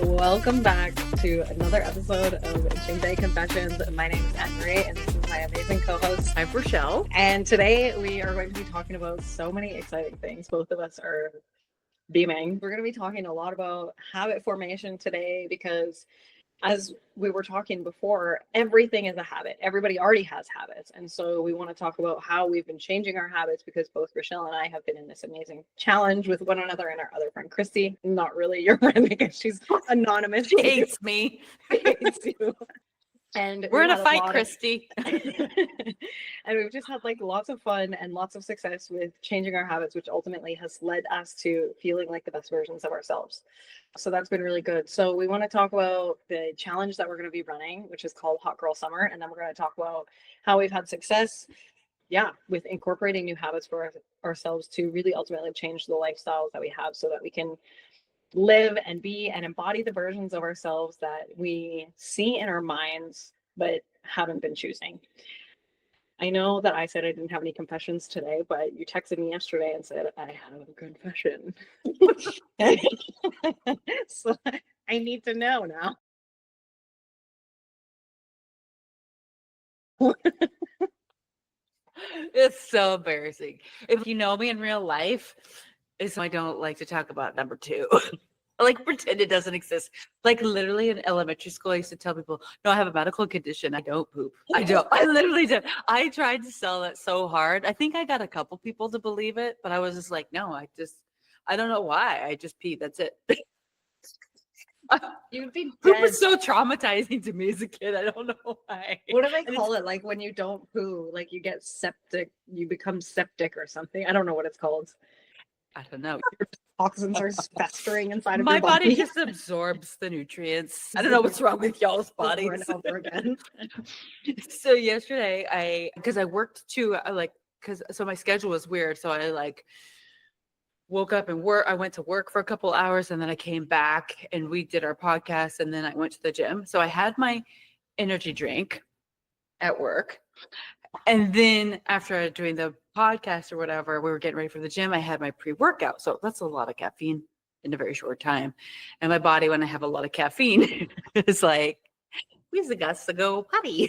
Welcome back to another episode of Gym Day Confessions. My name is Anne-Marie, and this is my amazing co-host. I'm Rochelle. And today we are going to be talking about so many exciting things. Both of us are beaming. We're going to be talking a lot about habit formation today because, as we were talking before, everything is a habit. Everybody already has habits. And so we want to talk about how we've been changing our habits because both Rochelle and I have been in this amazing challenge with one another and our other friend, Christy. Not really your friend because she's anonymous. She hates me. Hates you. And we're in a fight, Christy. And we've just had like lots of fun and lots of success with changing our habits, which ultimately has led us to feeling like the best versions of ourselves. So that's been really good. So we want to talk about the challenge that we're going to be running, which is called Hot Girl Summer. And then we're going to talk about how we've had success, with incorporating new habits for ourselves to really ultimately change the lifestyles that we have so that we can live and be and embody the versions of ourselves that we see in our minds but haven't been choosing. I know that I said I didn't have any confessions today, but you texted me yesterday and said I have a confession. So I need to know now. It's so embarrassing. If you know me in real life, I don't like to talk about number two. I like pretend it doesn't exist. Like literally in elementary school, I used to tell people, no, I have a medical condition. I don't poop. I don't. I literally don't. I tried to sell that so hard. I think I got a couple people to believe it, but I was just like, no, I don't know why. I just pee. That's it. You'd be dead. Poop was so traumatizing to me as a kid. I don't know why. What do they call it? Like when you don't poo, like you get septic, you become septic or something. I don't know what it's called. I don't know. Your toxins are festering inside of my your body. body just absorbs the nutrients. I don't know what's wrong with y'all's bodies. Over and over again. So yesterday, because I worked too, so my schedule was weird. So I woke up and I went to work for a couple hours and then I came back and we did our podcast and then I went to the gym. So I had my energy drink at work. And then after doing the podcast or whatever, we were getting ready for the gym. I had my pre-workout. So that's a lot of caffeine in a very short time. And my body, when I have a lot of caffeine, is like, we've got to go potty.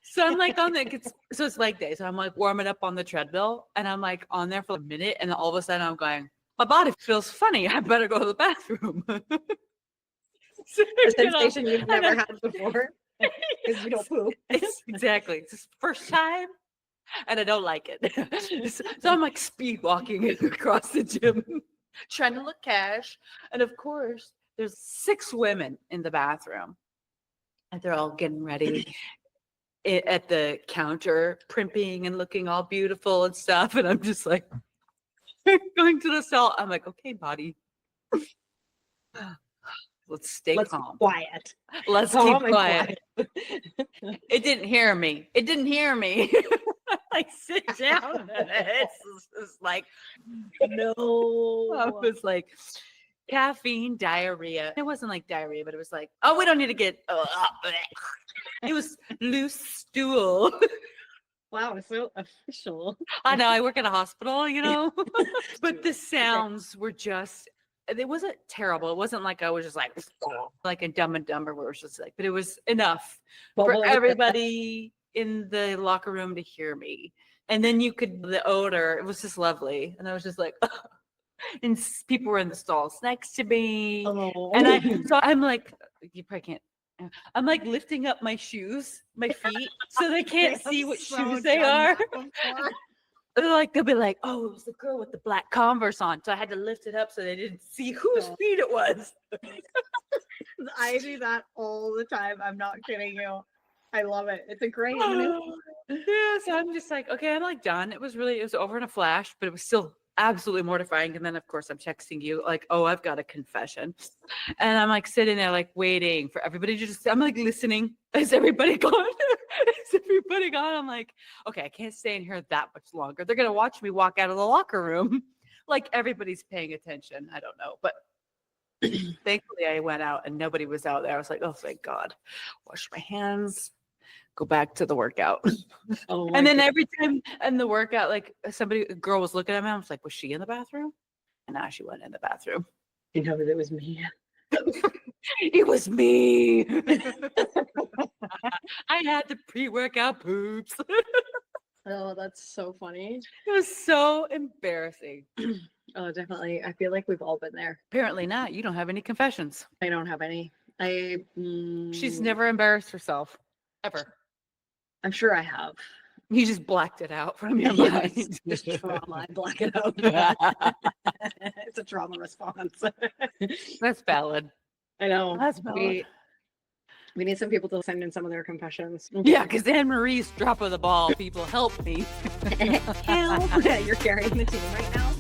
So I'm like so it's leg day. So I'm like warming up on the treadmill and I'm like on there for a minute. And then all of a sudden I'm going, my body feels funny. I better go to the bathroom. So, a sensation you've never had before. Because you don't poop. Exactly. It's the first time and I don't like it. So I'm like speed walking across the gym, trying to look cash. And of course, there's 6 women in the bathroom. And they're all getting ready at the counter, primping and looking all beautiful and stuff. And I'm just like going to the stall. I'm like, okay, body. Let's stay calm. Quiet. Let's keep quiet. It didn't hear me. Like sit down. It's like no. I was like caffeine diarrhea. It wasn't like diarrhea, but it was like, oh, we don't need to get. It was loose stool. Wow, it's so official. I know. I work at a hospital, but the sounds were just. It wasn't terrible. It wasn't like I was just like a Dumb and Dumber where it was just like, but it was enough for everybody in the locker room to hear me. And then the odor, it was just lovely. And I was just like, oh. And people were in the stalls next to me. Oh. And I'm like, you probably can't. I'm like lifting up my shoes, my feet, so they can't see what shoes they are. They'll be like, oh, it was the girl with the black Converse on. So I had to lift it up so they didn't see whose feet it was. I do that all the time. I'm not kidding you. I love it. It's a great Yeah, so I'm just like, okay, I'm like done. It was over in a flash, but it was still absolutely mortifying. And then of course I'm texting you like, oh, I've got a confession. And I'm like sitting there like waiting for everybody to I'm like listening. Is everybody gone? I'm like, okay, I can't stay in here that much longer. They're going to watch me walk out of the locker room. Like everybody's paying attention. I don't know. But thankfully I went out and nobody was out there. I was like, oh, thank God. Wash my hands, go back to the workout. And then every time in the workout, like a girl was looking at me. I was like, was she in the bathroom? And now she went in the bathroom. You know, it was me. It was me. I had the pre-workout poops. Oh, that's so funny. It was so embarrassing. Oh, definitely. I feel like we've all been there. Apparently not. You don't have any confessions. I don't have any. She's never embarrassed herself, ever. I'm sure I have. You just blacked it out from your Yes, mind. just trauma. I black it out. It's a trauma response. That's valid. I know. That's valid. We need some people to send in some of their confessions. Yeah, because Anne Marie's drop of the ball. People help me. Help. You're carrying the team right now.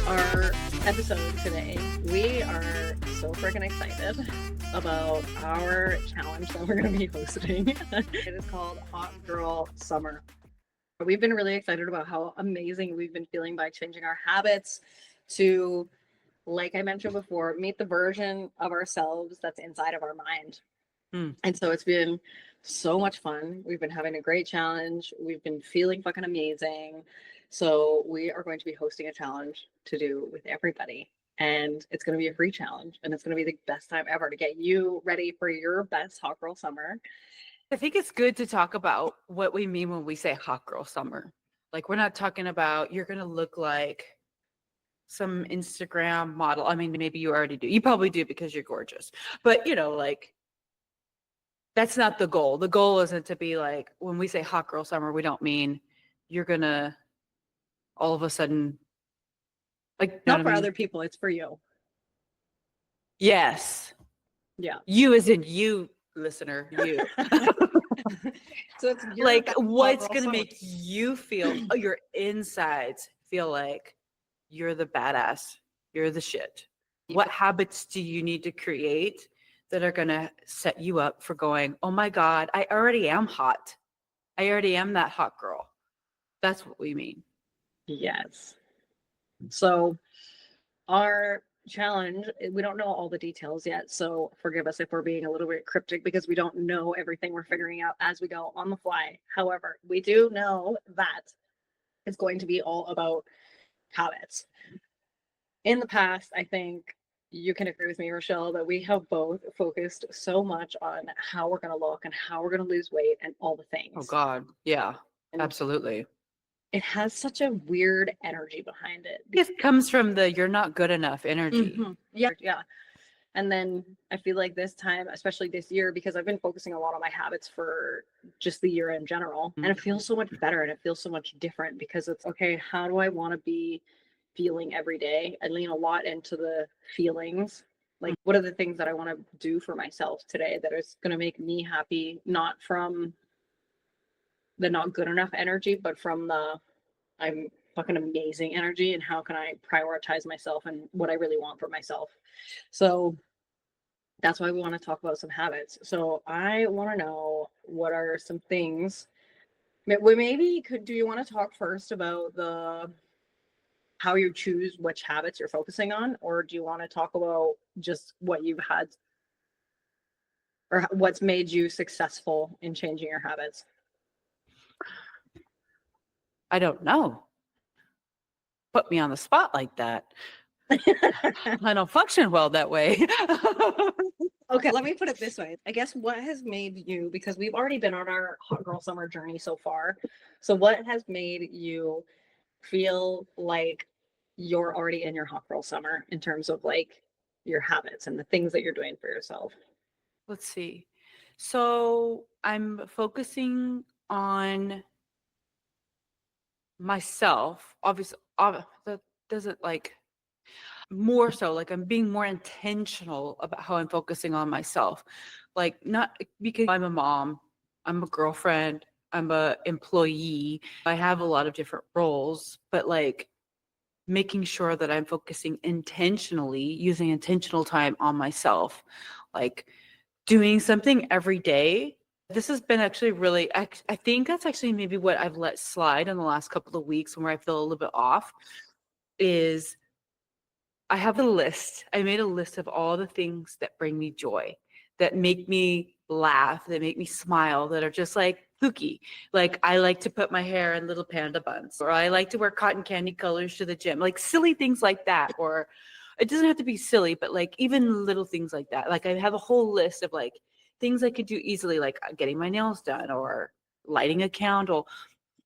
Our episode today, we are so freaking excited about our challenge that we're going to be hosting. It is called Hot Girl Summer. We've been really excited about how amazing we've been feeling by changing our habits to, like I mentioned before, meet the version of ourselves that's inside of our mind. And so it's been so much fun. We've been having a great challenge. We've been feeling fucking amazing. So we are going to be hosting a challenge to do with everybody. And it's going to be a free challenge. And it's going to be the best time ever to get you ready for your best hot girl summer. I think it's good to talk about what we mean when we say hot girl summer. Like, we're not talking about you're going to look like some Instagram model. I mean, maybe you already do. You probably do because you're gorgeous. But, you know, like, that's not the goal. The goal isn't to be like, when we say hot girl summer, we don't mean you're going to all of a sudden, like, Not for other people, it's for you. Yes. Yeah. You as in you, listener, you. So it's like, what's going to make you feel, your insides feel like you're the badass, you're the shit. What habits do you need to create that are going to set you up for going, oh my God, I already am hot. I already am that hot girl. That's what we mean. Yes. So our challenge, we don't know all the details yet. So forgive us if we're being a little bit cryptic because we don't know everything. We're figuring out as we go on the fly. However, we do know that it's going to be all about habits. In the past, I think you can agree with me, Rochelle, that we have both focused so much on how we're going to look and how we're going to lose weight and all the things. Oh God. Yeah, and absolutely. It has such a weird energy behind it. It comes from the you're not good enough energy. Mm-hmm. Yeah. And then I feel like this time, especially this year, because I've been focusing a lot on my habits for just the year in general, and it feels so much better and it feels so much different because it's okay, how do I want to be feeling every day? I lean a lot into the feelings. Like, what are the things that I want to do for myself today that is going to make me happy, not from the not good enough energy, but from the I'm fucking amazing energy, and how can I prioritize myself and what I really want for myself. So that's why we want to talk about some habits. So I want to know, what are some things maybe do you want to talk first about how you choose which habits you're focusing on, or do you want to talk about just what you've had or what's made you successful in changing your habits? I don't know. Put me on the spot like that. I don't function well that way. Okay, let me put it this way. I guess what has made you, because we've already been on our hot girl summer journey so far. So what has made you feel like you're already in your hot girl summer in terms of like your habits and the things that you're doing for yourself? Let's see. So I'm focusing on myself. Obviously, that doesn't like more so like I'm being more intentional about how I'm focusing on myself. Like, not because I'm a mom, I'm a girlfriend, I'm a employee. I have a lot of different roles, but like making sure that I'm focusing intentionally, using intentional time on myself, like doing something every day. This has been actually really, I think that's actually maybe what I've let slide in the last couple of weeks where I feel a little bit off is I have a list. I made a list of all the things that bring me joy, that make me laugh, that make me smile, that are just like kooky. Like I like to put my hair in little panda buns, or I like to wear cotton candy colors to the gym, like silly things like that. Or it doesn't have to be silly, but like even little things like that. Like I have a whole list of like things I could do easily, like getting my nails done or lighting a candle,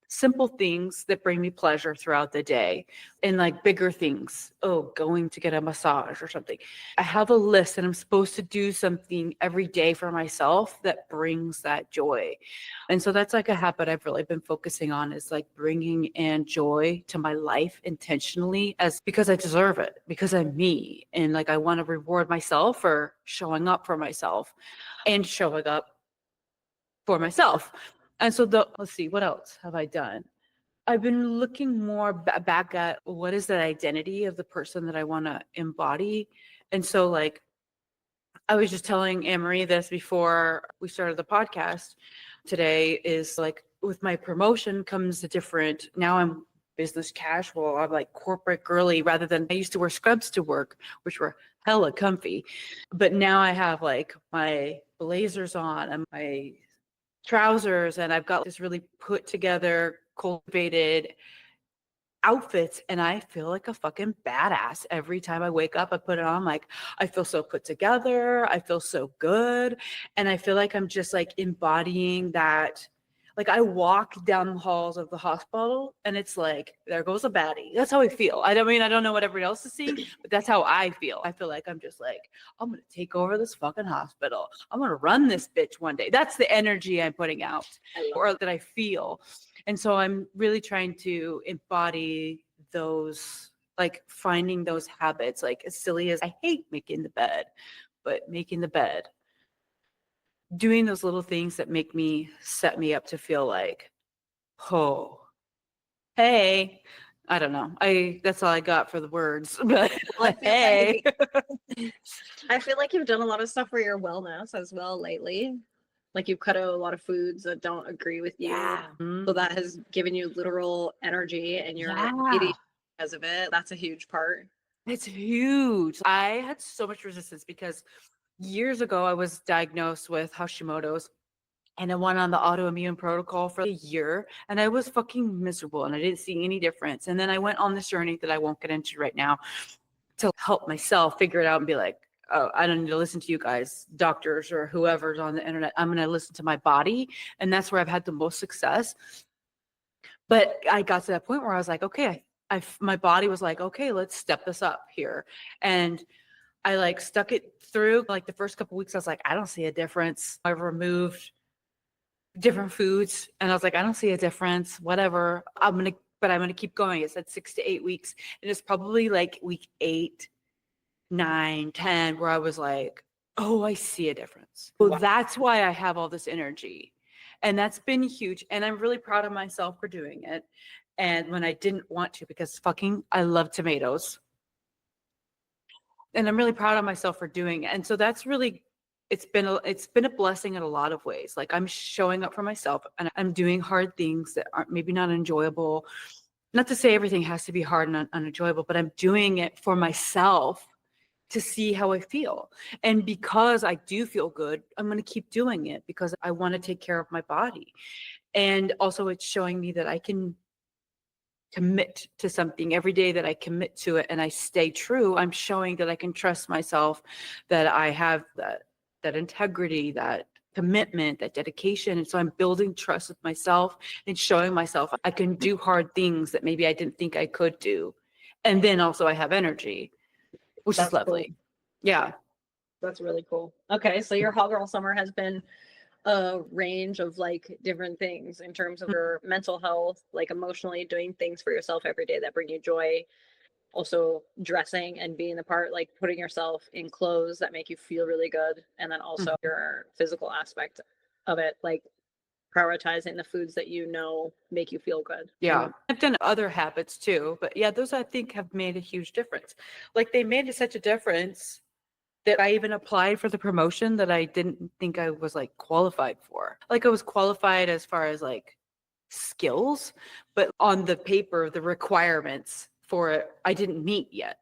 simple things that bring me pleasure throughout the day. And like bigger things, oh, going to get a massage or something. I have a list and I'm supposed to do something every day for myself that brings that joy. And so that's like a habit I've really been focusing on, is like bringing in joy to my life intentionally, as because I deserve it, because I'm me. And like I want to reward myself for showing up for myself and showing up for myself. And so let's see, what else have I done? I've been looking more back at what is the identity of the person that I want to embody. And so like I was just telling Anne-Marie this before we started the podcast today, is like with my promotion comes a different, now I'm business casual. I'm like corporate girly, rather than I used to wear scrubs to work, which were hella comfy. But now I have like my blazers on and my trousers, and I've got this really put together, cultivated outfits, and I feel like a fucking badass every time I wake up. I put it on, like I feel so put together, I feel so good, and I feel like I'm just like embodying that. Like I walk down the halls of the hospital and it's like, there goes a baddie. That's how I feel. I mean, I don't know what everybody else is seeing, but that's how I feel. I feel like I'm just like, I'm going to take over this fucking hospital. I'm going to run this bitch one day. That's the energy I'm putting out, or that I feel. And so I'm really trying to embody those, like finding those habits, like as silly as I hate making the bed, but making the bed, doing those little things that set me up to feel like, oh, hey, I don't know. That's all I got for the words, but Well, I feel hey. I feel like you've done a lot of stuff for your wellness as well lately. Like you've cut out a lot of foods that don't agree with you. Yeah. So that has given you literal energy and you're Yeah. eating because of it. That's a huge part. It's huge. I had so much resistance because years ago I was diagnosed with Hashimoto's, and I went on the autoimmune protocol for a year, and I was fucking miserable and I didn't see any difference. And then I went on this journey that I won't get into right now to help myself figure it out and be like, oh, I don't need to listen to you guys, doctors or whoever's on the internet. I'm going to listen to my body. And that's where I've had the most success. But I got to that point where I was like, okay, my body was like, okay, let's step this up here. And I like stuck it through. Like the first couple weeks, I was like, I don't see a difference. I removed different foods and I was like, I don't see a difference, whatever. I'm going to keep going. It said 6 to 8 weeks. And it's probably like week 8, 9, 10, where I was like, oh, I see a difference. Well, Wow. that's why I have all this energy. And that's been huge. And I'm really proud of myself for doing it. And when I didn't want to, because I love tomatoes. And I'm really proud of myself for doing it. And so that's really, it's been a blessing in a lot of ways. Like I'm showing up for myself and I'm doing hard things that aren't maybe not enjoyable. Not to say everything has to be hard and unenjoyable, but I'm doing it for myself to see how I feel. And because I do feel good, I'm going to keep doing it because I want to take care of my body. And also it's showing me that I can commit to something every day, that I commit to it and I stay true. I'm showing that I can trust myself, that I have that integrity, that commitment, that dedication. And so I'm building trust with myself and showing myself I can do hard things that maybe I didn't think I could do. And then also I have energy, which That's is lovely. cool. Yeah. That's really cool. Okay, so your hot girl summer has been a range of like different things in terms of your mental health, like emotionally doing things for yourself every day that bring you joy, also dressing and being the part, like putting yourself in clothes that make you feel really good, and then also your physical aspect of it, like prioritizing the foods that you know make you feel good. Yeah. I've done other habits too, but yeah, those I think have made a huge difference. Like they made such a difference that I even applied for the promotion that I didn't think I was like qualified for. Like I was qualified as far as like skills, but on the paper, the requirements for it, I didn't meet yet.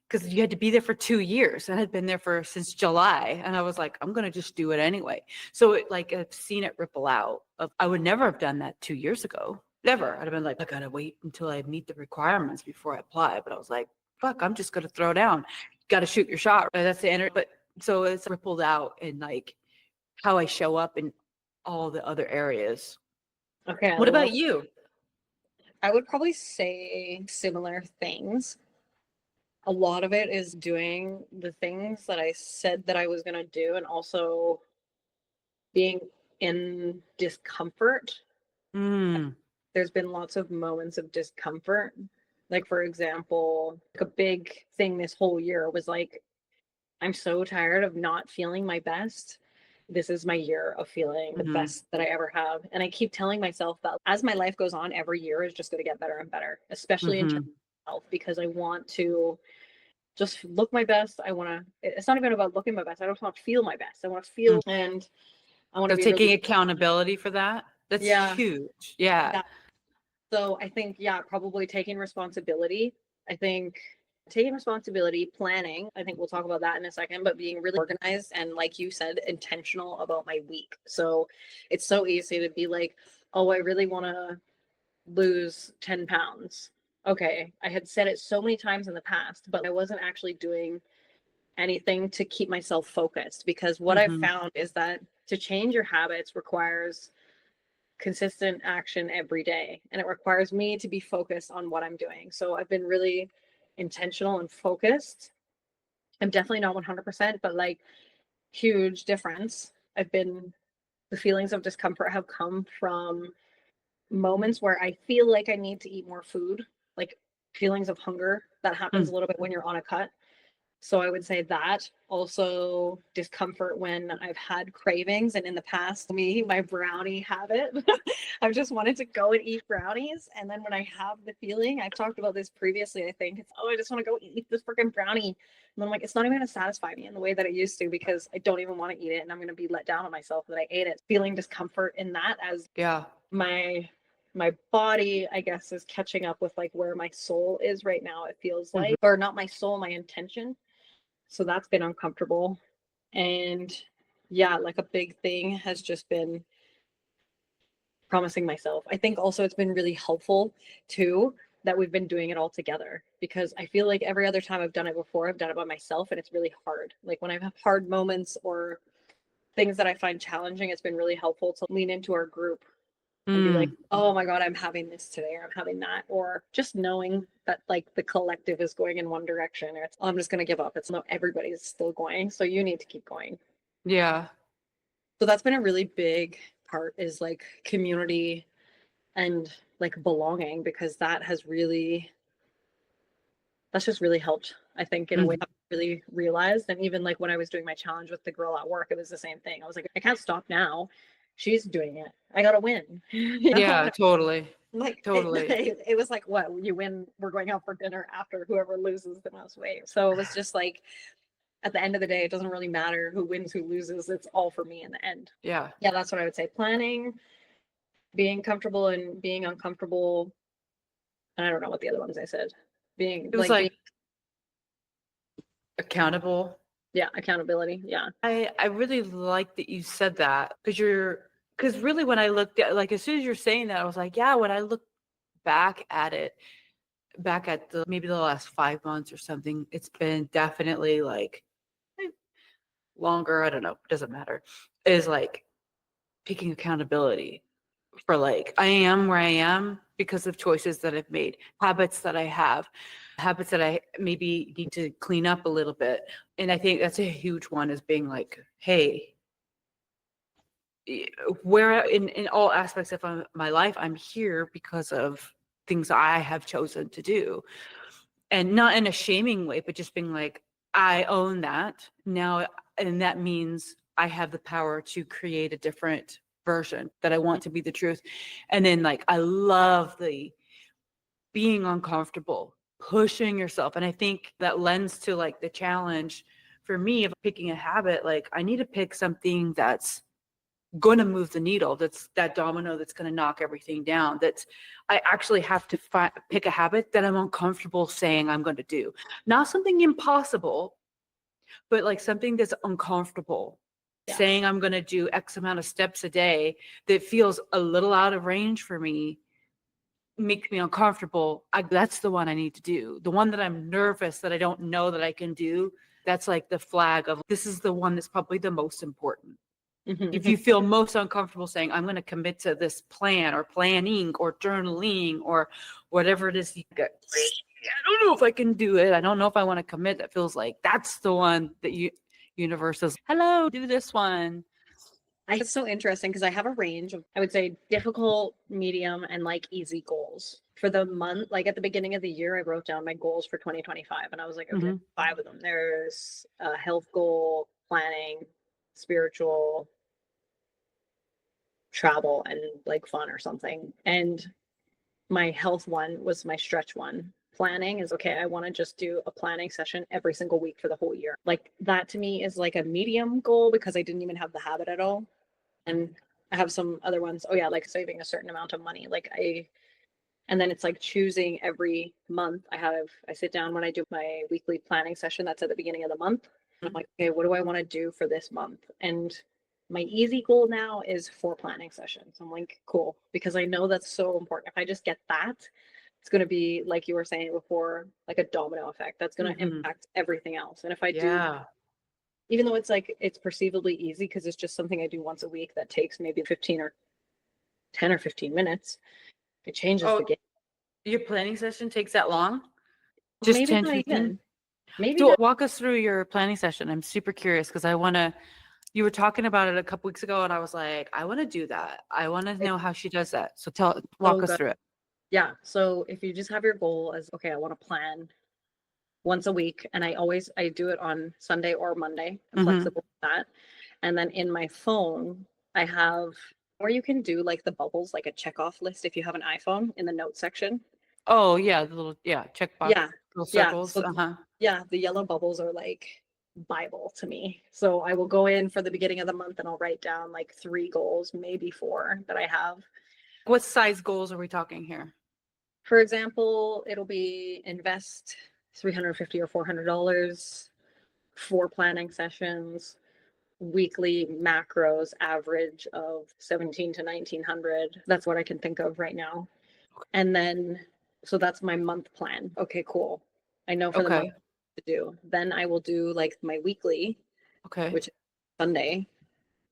because you had to be there for 2 years. I had been there since July, and I was like, I'm gonna just do it anyway. So I've seen it ripple out. I would never have done that 2 years ago. Never. I'd have been like, I gotta wait until I meet the requirements before I apply. But I was like, fuck, I'm just gonna throw down. Got to shoot your shot. That's the energy. But so it's rippled out in like how I show up in all the other areas. Okay. What about you? I would probably say similar things. A lot of it is doing the things that I said that I was going to do, and also being in discomfort. There's been lots of moments of discomfort. Like, for example, a big thing this whole year was like, I'm so tired of not feeling my best. This is my year of feeling the best that I ever have. And I keep telling myself that as my life goes on, every year is just going to get better and better, especially in terms of health, because I want to just look my best. It's not even about looking my best. I just want to feel my best. I want to feel, and I want to be taking accountability for that. That's huge. Yeah. So I think, probably taking responsibility. I think taking responsibility, planning, I think we'll talk about that in a second, but being really organized and, like you said, intentional about my week. So it's so easy to be like, oh, I really want to lose 10 pounds. Okay. I had said it so many times in the past, but I wasn't actually doing anything to keep myself focused, because what I've found is that to change your habits requires consistent action every day, and it requires me to be focused on what I'm doing. So I've been really intentional and focused. I'm definitely not 100%, but like, huge difference. The feelings of discomfort have come from moments where I feel like I need to eat more food, like feelings of hunger. That happens a little bit when you're on a cut. So I would say that. Also discomfort when I've had cravings, and in the past, my brownie habit, I've just wanted to go and eat brownies. And then when I have the feeling, I've talked about this previously, I think it's, I just want to go eat this freaking brownie. And I'm like, it's not even going to satisfy me in the way that it used to, because I don't even want to eat it. And I'm going to be let down on myself that I ate it. Feeling discomfort in that, as my body, I guess, is catching up with like where my soul is right now. It feels like, or not my soul, my intention. So that's been uncomfortable. And like a big thing has just been promising myself. I think also it's been really helpful too that we've been doing it all together, because I feel like every other time I've done it before, I've done it by myself, and it's really hard. Like when I have hard moments or things that I find challenging, it's been really helpful to lean into our group and be like, oh my God, I'm having this today, or I'm having that, or just knowing that like the collective is going in one direction, or it's, oh, I'm just going to give up. It's no, everybody's still going. So you need to keep going. Yeah. So that's been a really big part, is like community and like belonging, because that's just really helped, I think, in a way I really realized. And even like when I was doing my challenge with the girl at work, it was the same thing. I was like, I can't stop now. She's doing it. I got to win. Yeah, totally. Like, totally. It was like, what, you win, we're going out for dinner after whoever loses the most weight. So it was just like, at the end of the day, it doesn't really matter who wins, who loses. It's all for me in the end. Yeah. That's what I would say. Planning, being comfortable and being uncomfortable. And I don't know what the other ones I said. Being It was like accountable. Yeah, accountability. Yeah. I really like that you said that, because really when I looked at, like, as soon as you're saying that, I was like, yeah, when I look back at maybe the last 5 months or something, it's been definitely like longer. I don't know. Doesn't matter. Is like taking accountability for like, I am where I am because of choices that I've made, habits that I maybe need to clean up a little bit. And I think that's a huge one, is being like, hey, where in all aspects of my life, I'm here because of things I have chosen to do. And not in a shaming way, but just being like, I own that now. And that means I have the power to create a different version that I want to be the truth. And then like, I love the being uncomfortable, pushing yourself. And I think that lends to like the challenge for me of picking a habit. Like I need to pick something that's going to move the needle. That's that domino that's going to knock everything down. That's, I actually have to pick a habit that I'm uncomfortable saying I'm going to do. Not something impossible, but like something that's uncomfortable. Yeah. Saying I'm going to do X amount of steps a day that feels a little out of range for me makes me uncomfortable. That's the one I need to do. The one that I'm nervous that I don't know that I can do, that's like the flag of this is the one that's probably the most important. If you feel most uncomfortable saying, I'm going to commit to this plan or planning or journaling or whatever it is, you go, I don't know if I can do it. I don't know if I want to commit. That feels like that's the one that universe says, hello, do this one. It's so interesting because I have a range of, I would say, difficult, medium, and like easy goals. For the month, like at the beginning of the year, I wrote down my goals for 2025 and I was like, okay, 5 of them. There's a health goal, planning, spiritual, travel, and like fun or something. And my health one was my stretch one. Planning is okay. I want to just do a planning session every single week for the whole year. Like that to me is like a medium goal because I didn't even have the habit at all. And I have some other ones. Oh yeah, like saving a certain amount of money. And then it's like choosing every month. I sit down when I do my weekly planning session. That's at the beginning of the month. And I'm like, okay, what do I want to do for this month? And my easy goal now is 4 planning sessions. I'm like, cool, because I know that's so important. If I just get that, it's going to be like you were saying before, like a domino effect. That's going to impact everything else. And if I do, even though it's like it's perceivably easy because it's just something I do once a week that takes maybe 15 or 10 or 15 minutes, it changes the game. Your planning session takes that long? Just maybe 10, 15? Maybe so walk us through your planning session. I'm super curious because I want to, you were talking about it a couple weeks ago and I was like, I want to do that. I want to know how she does that. So walk us through it. Yeah. So if you just have your goal as, okay, I want to plan once a week. And I do it on Sunday or Monday. I'm flexible with that. And then in my phone, I have where you can do like the bubbles, like a check off list if you have an iPhone in the notes section. Oh yeah, the little check box, little circles. Yeah, the yellow bubbles are like Bible to me. So I will go in for the beginning of the month and I'll write down like 3 goals, maybe 4 that I have. What size goals are we talking here? For example, it'll be invest $350 or $400, 4 planning sessions, weekly macros average of 17 to 1900. That's what I can think of right now. And then, so that's my month plan. Okay, cool. I know for the month to do. Then I will do like my weekly, which is Sunday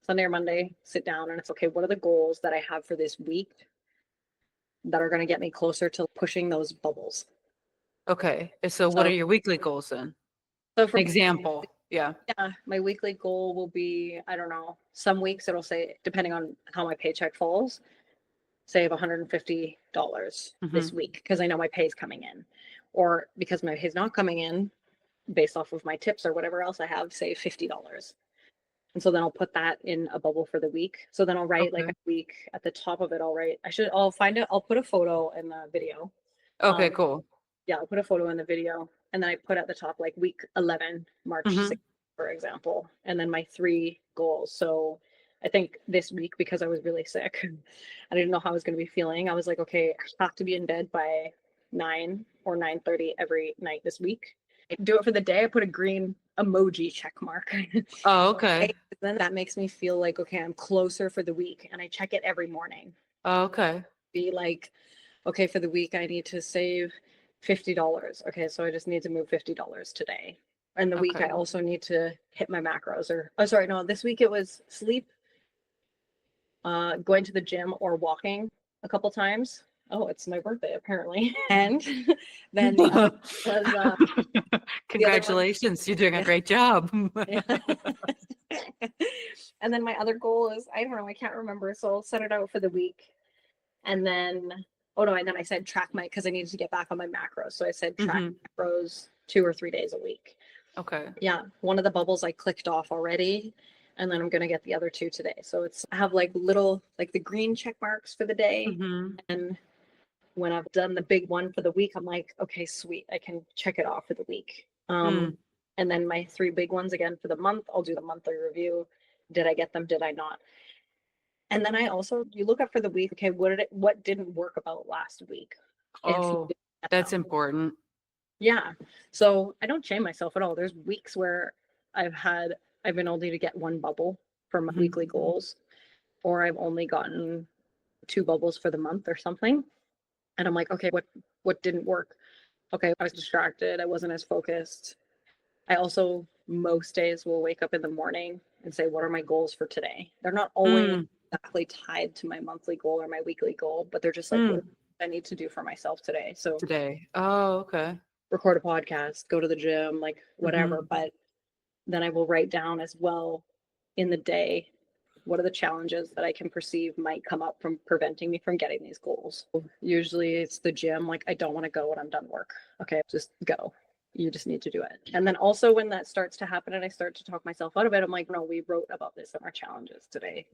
or Monday, sit down and it's okay. What are the goals that I have for this week that are going to get me closer to pushing those bubbles? Okay. So what are your weekly goals then? So for example, yeah, my weekly goal will be, I don't know, some weeks it'll say, depending on how my paycheck falls, save $150 this week because I know my pay is coming in, or because my pay is not coming in based off of my tips or whatever else I have, save $50. And so then I'll put that in a bubble for the week. So then I'll write like a week at the top of it. I'll find it. I'll put a photo in the video. Okay, cool. Yeah, I'll put a photo in the video. And then I put at the top like week 11, March 6th, for example. And then my 3 goals. So I think this week, because I was really sick, I didn't know how I was going to be feeling. I was like, okay, I have to be in bed by 9 or 9:30 every night this week. I do it for the day. I put a green emoji check mark. Oh, okay. Then that makes me feel like, okay, I'm closer for the week. And I check it every morning. Oh, okay. Be like, okay, for the week, I need to save $50. Okay, so I just need to move $50 today. And the week I also need to hit my macros this week it was sleep, going to the gym or walking a couple times. Oh, it's my birthday apparently. And then the other was congratulations, you're doing a great job. And then my other goal is, I don't know, I can't remember. So I'll set it out for the week. And then and then I said track because I needed to get back on my macros. So I said track macros 2 or 3 days a week. Okay. Yeah. One of the bubbles I clicked off already. And then I'm going to get the other 2 today. So I have like little, like the green check marks for the day. And when I've done the big one for the week, I'm like, okay, sweet. I can check it off for the week. And then my 3 big ones again for the month, I'll do the monthly review. Did I get them? Did I not? And then I also, you look up for the week, okay, what didn't work about last week? And see if Oh, you can get that's them. important. Yeah. So I don't shame myself at all. There's weeks where I've had, I've been only to get one bubble for my Mhm. weekly goals, or I've only gotten two bubbles for the month or something. And I'm like, okay, what didn't work? Okay, I was distracted. I wasn't as focused. I also most days will wake up in the morning and say, what are my goals for today? They're not always Mm, exactly tied to my monthly goal or my weekly goal, but they're just like what mm, I need to do for myself today. So today. Oh, okay. record a podcast, go to the gym, like Hmm. whatever. But then I will write down as well in the day what are the challenges that I can perceive might come up from preventing me from getting these goals. Usually it's the gym, like I don't want to go when I'm done work. Okay, just go. You just need to do it. And then also when that starts to happen and I start to talk myself out of it, I'm like, no, we wrote about this in our challenges today.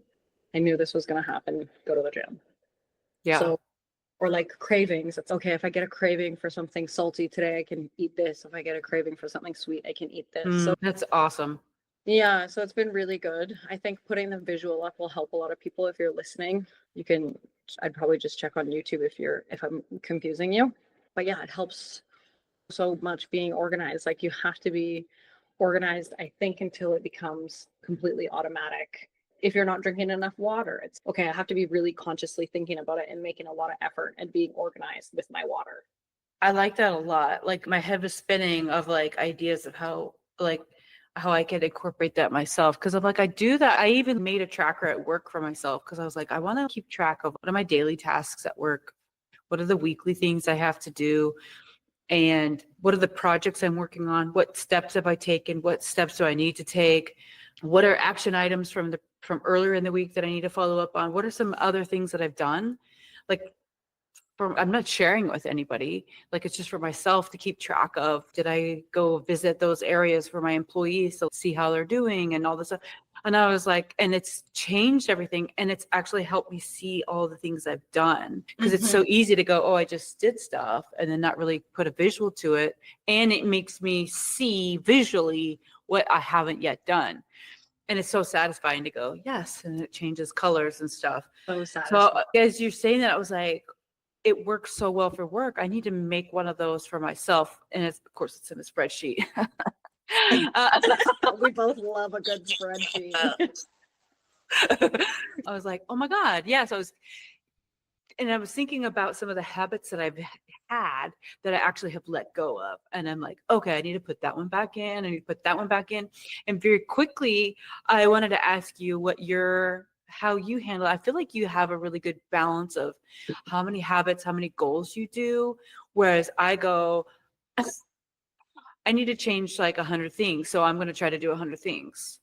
I knew this was going to happen. Go to the gym. Yeah. So, or like cravings. It's okay if I get a craving for something salty today, I can eat this. If I get a craving for something sweet, I can eat this. So That's awesome. yeah, so it's been really good. I think putting the visual up will help a lot of people if you're listening. You can, I'd probably just check on YouTube if I'm confusing you. But yeah, it helps so much being organized. Like you have to be organized, I think, until it becomes completely automatic. If you're not drinking enough water, it's okay. I have to be really consciously thinking about it and making a lot of effort and being organized with my water. I like that a lot. Like my head was spinning of like ideas of how I could incorporate that myself. Cause I'm like, I do that. I even made a tracker at work for myself because I was like, I want to keep track of what are my daily tasks at work? What are the weekly things I have to do? And what are the projects I'm working on? What steps have I taken? What steps do I need to take? What are action items from earlier in the week that I need to follow up on? What are some other things that I've done? Like I'm not sharing it with anybody. Like it's just for myself to keep track of. Did I go visit those areas for my employees to see how they're doing and all this stuff? And I was like, and it's changed everything. And it's actually helped me see all the things I've done. Because it's so easy to go, oh, I just did stuff and then not really put a visual to it. And it makes me see visually what I haven't yet done. And it's so satisfying to go, yes. And it changes colors and stuff. So So satisfying. as you're saying that, I was like, it works so well for work. I need to make one of those for myself. And it's, of course, it's in a spreadsheet. uh, We both love a good spreadsheet. I was like, oh my God. Yeah. And I was thinking about some of the habits that I've had that I actually have let go of. And I'm like, okay, I need to put that one back in. I need to put that one back in. And very quickly, I wanted to ask you how you handle it. I feel like you have a really good balance of how many habits, how many goals you do. Whereas I go, I need to change like 100 things. So I'm going to try to do 100 things.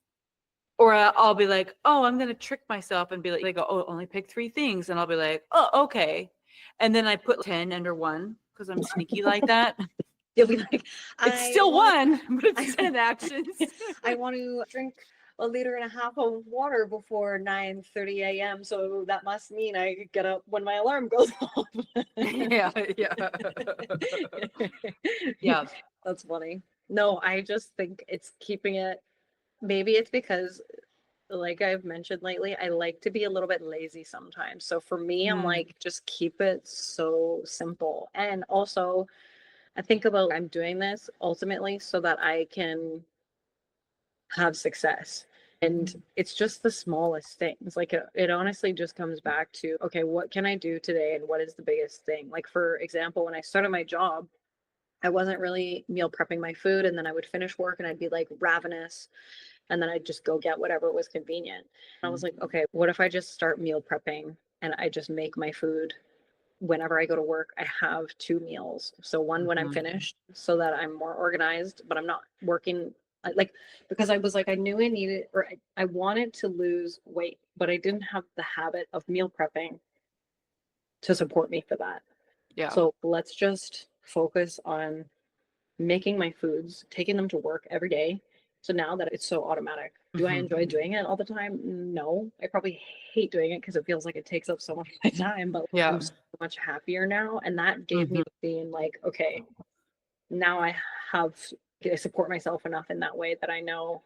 Or I'll be like, oh, I'm going to trick myself and be like, they go, oh, only pick 3 things. And I'll be like, oh, okay. And then I put 10 under one because I'm sneaky like that. You'll be like, It's I still want one, but it's I, 10 actions. I want to drink a liter and a half of water before 9:30 a.m. So that must mean I get up when my alarm goes off. Yeah, yeah. Yeah. That's funny. No, I just think it's keeping it. Maybe it's because, like I've mentioned lately, I like to be a little bit lazy sometimes. So for me, I'm Mm, like, just keep it so simple. And also, I think about I'm doing this ultimately so that I can have success. And it's just the smallest things. Like it honestly just comes back to, okay, what can I do today? And what is the biggest thing? Like, for example, when I started my job, I wasn't really meal prepping my food. And then I would finish work and I'd be like ravenous. And then I'd just go get whatever was convenient. I was like, okay, what if I just start meal prepping and I just make my food whenever I go to work? I have 2 meals. So one when I'm mhm. finished so that I'm more organized, but I'm not working like, because I was like, I knew I needed, or I wanted to lose weight, but I didn't have the habit of meal prepping to support me for that. Yeah. So let's just focus on making my foods, taking them to work every day. So now that it's so automatic, do I Mhm. enjoy doing it all the time? No. I probably hate doing it because it feels like it takes up so much of my time, but Yeah. I'm so much happier now. And that gave me Mhm. the feeling like, okay, now I support myself enough in that way that I know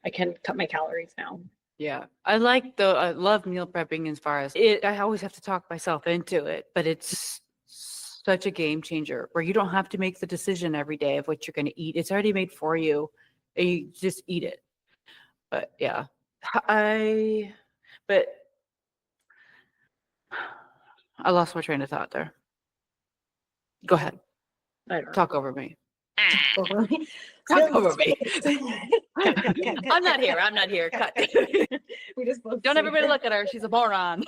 I can cut my calories now. Yeah. I love meal prepping as far as it. I always have to talk myself into it, but it's such a game changer where you don't have to make the decision every day of what you're going to eat. It's already made for you. And you just eat it. But yeah, I, but I lost my train of thought there. Go ahead. I don't Talk over me. know. Overly. Talk Spill over the me. cut, cut, cut, cut, I'm not cut, here. cut, I'm not here. Cut. We just both Don't sit everybody here- look at her. She's a moron.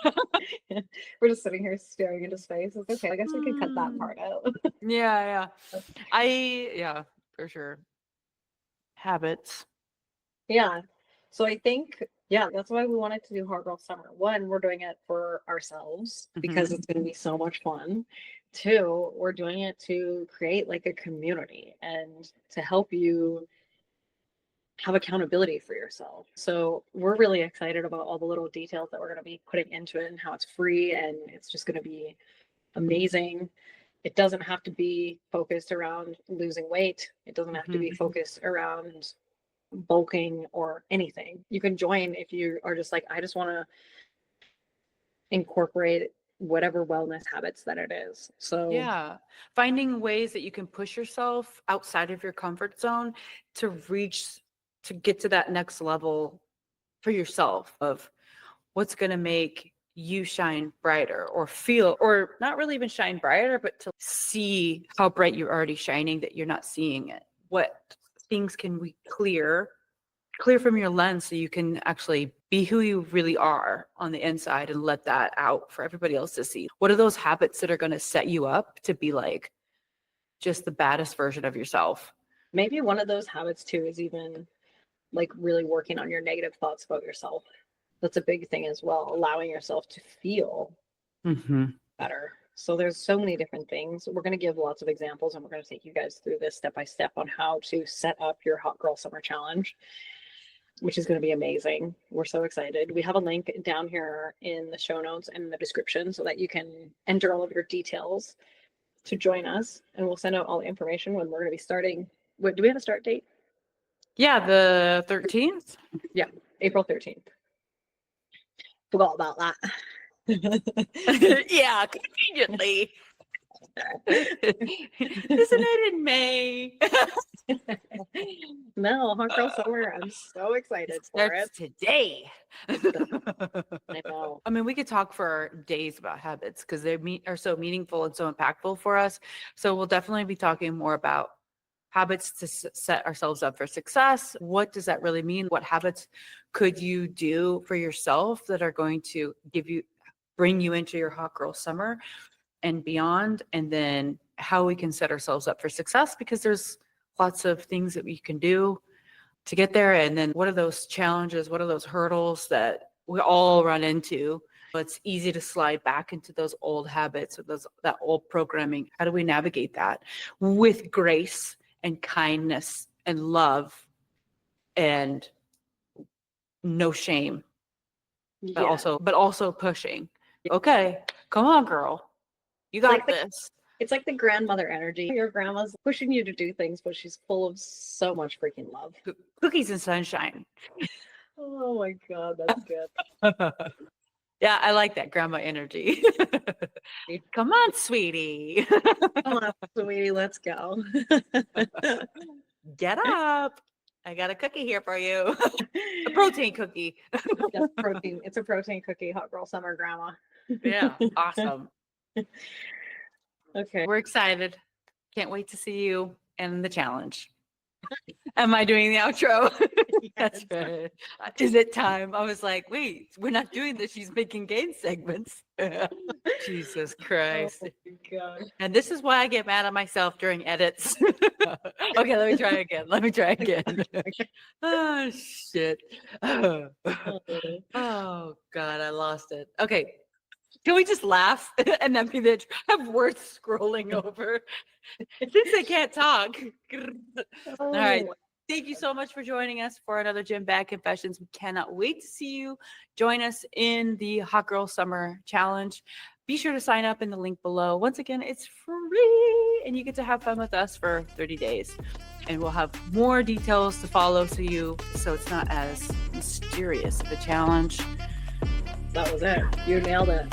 We're just sitting here staring into space. It's okay. I guess we could cut that part out. Yeah, yeah, for sure. Habits. Yeah. So I think, yeah, that's why we wanted to do Hot Girl Summer. One, we're doing it for ourselves because Mhm. it's going to be so much fun. Two, we're doing it to create like a community and to help you have accountability for yourself. So we're really excited about all the little details that we're going to be putting into it and how it's free and it's just going to be amazing. It doesn't have to be focused around losing weight. It doesn't have to be Mhm. focused around bulking or anything. You can join if you are just like, I just want to incorporate whatever wellness habits that it is. So Yeah. Finding ways that you can push yourself outside of your comfort zone to to get to that next level for yourself of what's going to make you shine brighter or feel, or not really even shine brighter, but to see how bright you're already shining that you're not seeing it. What things can we clear from your lens so you can actually be who you really are on the inside and let that out for everybody else to see? What are those habits that are going to set you up to be like just the baddest version of yourself? maybe one of those habits too is even like really working on your negative thoughts about yourself. That's a big thing as well, allowing yourself to feel Mm-hmm. better. So there's so many different things. We're going to give lots of examples and we're going to take you guys through this step by step on how to set up your Hot Girl Summer Challenge, which is going to be amazing. We're so excited. We have a link down here in the show notes and the description so that you can enter all of your details to join us and we'll send out all the information when we're going to be starting. What, do we have a start date? Yeah, the 13th. Yeah, April 13th. Forgot about that. Yeah, conveniently. Isn't it in May? No, Hot Girl Summer. I'm so excited for it. Starts today. I know. I mean, we could talk for days about habits because are so meaningful and so impactful for us. So we'll definitely be talking more about habits to set ourselves up for success. What does that really mean? What habits could you do for yourself that are going to bring you into your hot girl summer and beyond? And then how we can set ourselves up for success, because there's lots of things that we can do to get there. And then what are those challenges? What are those hurdles that we all run into? It's easy to slide back into those old habits or that old programming. How do we navigate that with grace and kindness and love and no shame, but also pushing? Okay, come on, girl. You got this. It's like the grandmother energy. Your grandma's pushing you to do things, but she's full of so much freaking love. Cookies and sunshine. Oh my God, that's good. Yeah, I like that grandma energy. Come on, sweetie. Come on, sweetie, let's go. Get up. I got a cookie here for you. A protein cookie. Yes, protein. It's a protein cookie, Hot Girl Summer Grandma. Yeah, awesome. Okay. We're excited. Can't wait to see you and the challenge. Am I doing the outro? That's right. Is it time? I was like, wait, we're not doing this. She's making game segments. Jesus Christ. Oh my God. And this is why I get mad at myself during edits. Okay, let me try again. Oh, shit. Oh, God, I lost it. Okay. Can we just laugh and then be the have words scrolling over? Since they can't talk. All right. Thank you so much for joining us for another Gym Bag Confessions. We cannot wait to see you. Join us in the Hot Girl Summer Challenge. Be sure to sign up in the link below. Once again, it's free and you get to have fun with us for 30 days. And we'll have more details to follow so it's not as mysterious of a challenge. That was it. You nailed it.